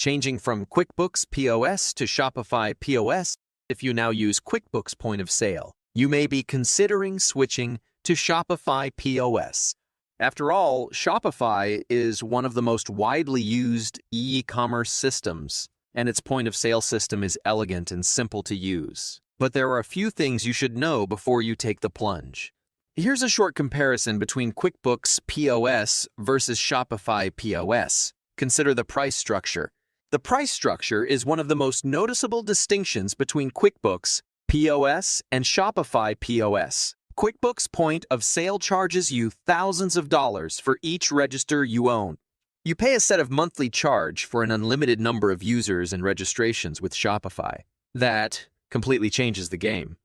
changing from QuickBooks POS to Shopify POS. If you now use QuickBooks Point of Sale, you may be considering switching to Shopify POS. After all, Shopify is one of the most widely used e-commerce systems, and its point-of-sale system is elegant and simple to use. But there are a few things you should know before you take the plunge. Here's a short comparison between QuickBooks POS versus Shopify POS. Consider the price structure. The price structure is one of the most noticeable distinctions between QuickBooks POS and Shopify POS. QuickBooks Point of Sale charges you thousands of dollars for each register you own. You pay a set of monthly charge for an unlimited number of users and registrations with Shopify. That completely changes the game.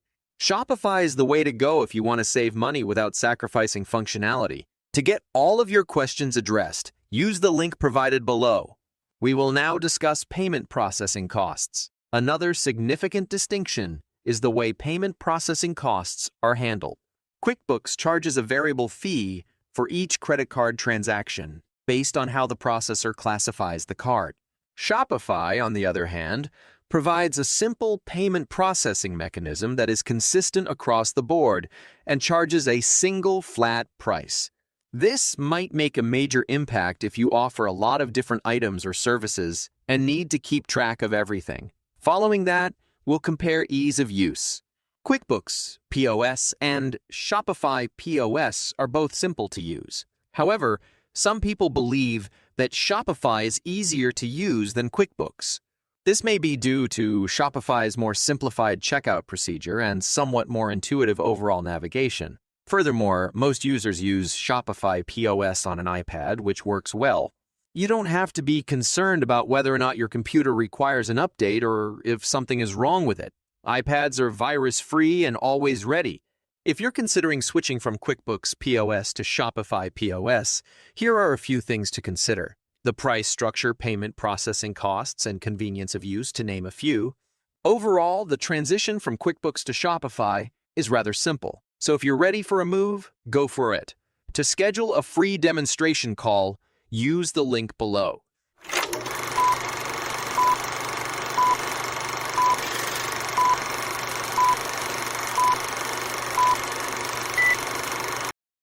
Shopify is the way to go if you want to save money without sacrificing functionality. To get all of your questions addressed, use the link provided below. We will now discuss payment processing costs. Another significant distinction is the way payment processing costs are handled. QuickBooks charges a variable fee for each credit card transaction based on how the processor classifies the card. Shopify, on the other hand, provides a simple payment processing mechanism that is consistent across the board and charges a single flat price. This might make a major impact if you offer a lot of different items or services and need to keep track of everything. Following that, we'll compare ease of use. QuickBooks POS and Shopify POS are both simple to use. However, some people believe that Shopify is easier to use than QuickBooks. This may be due to Shopify's more simplified checkout procedure and somewhat more intuitive overall navigation. Furthermore, most users use Shopify POS on an iPad, which works well. You don't have to be concerned about whether or not your computer requires an update or if something is wrong with it. iPads are virus-free and always ready. If you're considering switching from QuickBooks POS to Shopify POS, here are a few things to consider. The price structure, payment processing costs, and convenience of use, to name a few. Overall, the transition from QuickBooks to Shopify is rather simple. So if you're ready for a move, go for it. To schedule a free demonstration call, use the link below.